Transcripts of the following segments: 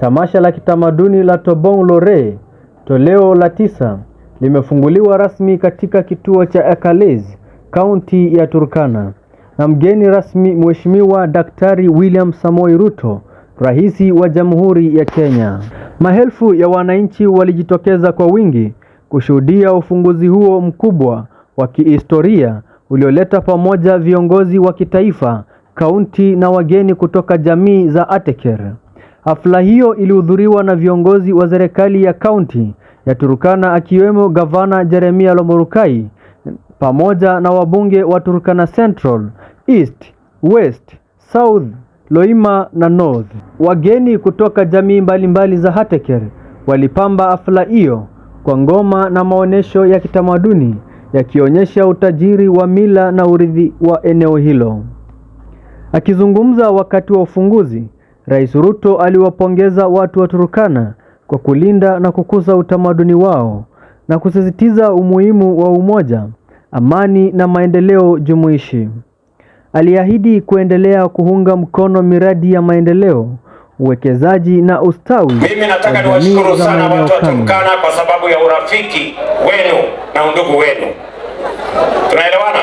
Tamasha la kitamaduni la Tobong Lore toleo la 9 limefunguliwa rasmi katika kituo cha Ekalez, kaunti ya Turkana, na mgeni rasmi Mheshimiwa Daktari William Samoei Ruto, Rais wa Jamhuri ya Kenya. Maelfu ya wananchi walijitokeza kwa wingi kushuhudia ufunguzi huo mkubwa wa kihistoria ulioleta pamoja viongozi wa kitaifa, kaunti na wageni kutoka jamii za Ateker. Hafla hiyo ilihudhuriwa na viongozi wa serikali ya kaunti ya Turkana akiwemo Gavana Jeremiah Lomurukai pamoja na wabunge wa Turkana Central, East, West, South, Loima na North. Wageni kutoka jamii mbalimbali za Ateker walipamba hafla hiyo kwa ngoma na maonesho ya kitamaduni yakionyesha utajiri wa mila na urithi wa eneo hilo. Akizungumza wakati wa ufunguzi, Rais Ruto aliwapongeza watu wa Turkana kwa kulinda na kukuza utamaduni wao na kusisitiza umuhimu wa umoja, amani na maendeleo jumuishi. Aliahidi kuendelea kuunga mkono miradi ya maendeleo, uwekezaji na ustawi. Mimi nataka niwashukuru sana watu wa Turkana kwa sababu ya urafiki wenu na undugu wenu. Tunaelewana?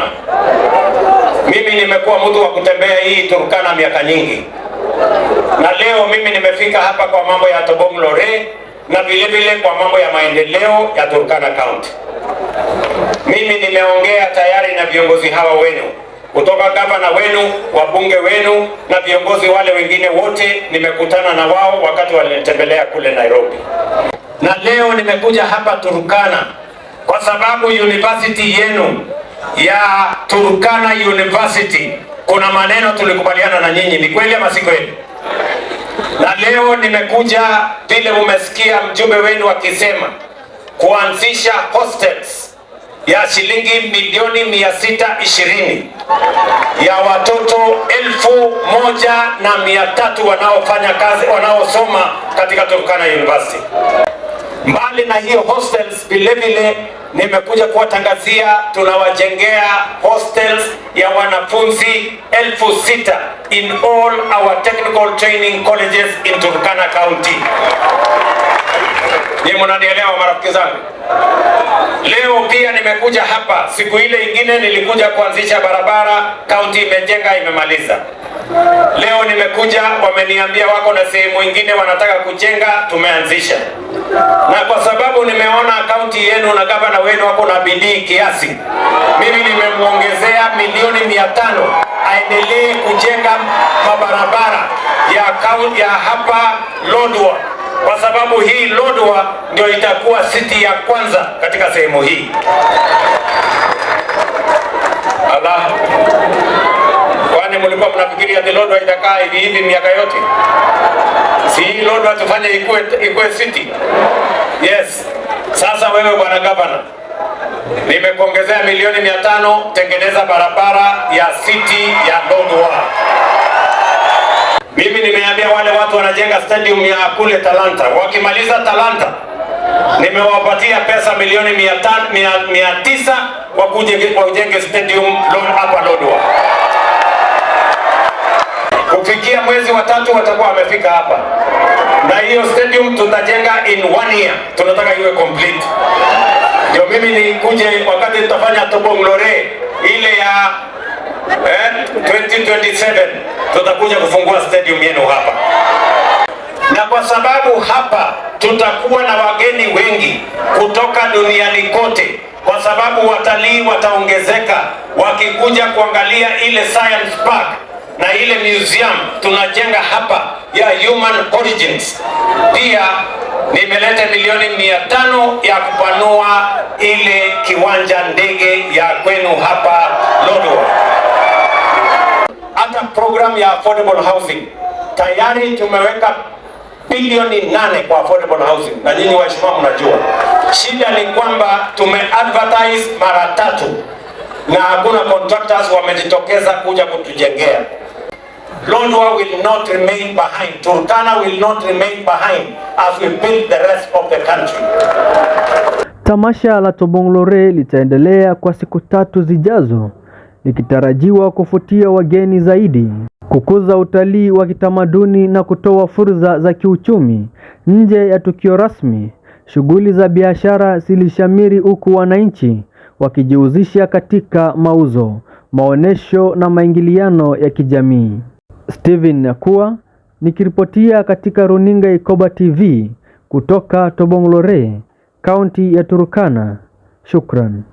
Mimi nimekuwa mtu wa kutembea hii Turkana miaka nyingi. Na leo mimi nimefika hapa kwa mambo ya Tobong Lore na vile vile kwa mambo ya maendeleo ya Turkana County. Mimi nimeongea tayari na viongozi hawa wenu, kutoka gavana wenu, wabunge wenu na viongozi wale wengine wote. Nimekutana na wao wakati walinitembelea kule Nairobi. Na leo nimekuja hapa Turkana kwa sababu university yenu ya Turkana University kuna maneno tulikubaliana na nyinyi. Ni kweli ama si kweli? Na leo nimekuja vile umesikia mjumbe wenu akisema kuanzisha hostels ya shilingi milioni 620 ya watoto 1,300 wanaofanya kazi, wanaosoma katika Turkana University. Mbali na hiyo hostels, vile vile nimekuja kuwatangazia tunawajengea hostels ya wanafunzi 6,000 in all our technical training colleges in Turkana County. Ni mnanielewa marafiki zangu? Leo pia nimekuja hapa, siku ile ingine nilikuja kuanzisha barabara, county imejenga, imemaliza. Leo nimekuja, wameniambia wako na sehemu nyingine wanataka kujenga, tumeanzisha. Na kwa sababu nimeona kaunti yenu na gavana wenu wako na bidii kiasi, mimi nimemuongezea milioni 500 aendelee kujenga mabarabara ya hapa Lodwar, kwa sababu hii Lodwar ndio itakuwa city ya kwanza katika sehemu hii. Allah, kwani mlikuwa mnafikiria Lodwar itakaa hivi miaka yote? Si Lodwar tufanye ikuwe city? Yes. Sasa wewe bwana gavana, nimekuongezea milioni 500, tengeneza barabara ya city ya Lodwar. Mimi nimeambia wale watu wanajenga stadium ya kule Talanta, wakimaliza Talanta nimewapatia pesa milioni 900 kwa kujenge stadium hapa Lodwar. Kufikia mwezi wa 3 watakuwa wamefika hapa. Na hiyo stadium tutajenga in 1 year. Tunataka iwe complete. Ndio mimi nikuje wakati tutafanya Tobong Lore ile ya 2027 tutakuja kufungua stadium yenu hapa. Na kwa sababu hapa tutakuwa na wageni wengi kutoka duniani kote, kwa sababu watalii wataongezeka wakikuja kuangalia ile science park na ile museum tunajenga hapa ya human origins. Pia nimeleta milioni 500 ya kupanua ile kiwanja ndege ya kwenu hapa Lodwar. Hata program ya affordable housing tayari tumeweka bilioni 8 kwa affordable housing, na nyinyi waheshimiwa mnajua. Shida ni kwamba tumeadvertise mara 3 na hakuna contractors wamejitokeza kuja kutujengea. Lodwar will not remain behind. Turkana will not remain behind as we build the rest of the country. Tamasha la Tobong Lore litaendelea kwa siku 3 zijazo, likitarajiwa kufutia wageni zaidi. kukuza utalii wa kitamaduni na kutoa fursa za kiuchumi. Nje ya tukio rasmi, shughuli za biashara zilishamiri huku wananchi wakijihusisha katika mauzo, maonesho na maingiliano ya kijamii. Steven Nakua nikiripotia katika runinga Ikoba TV kutoka Tobong Lore, kaunti ya Turkana. Shukran.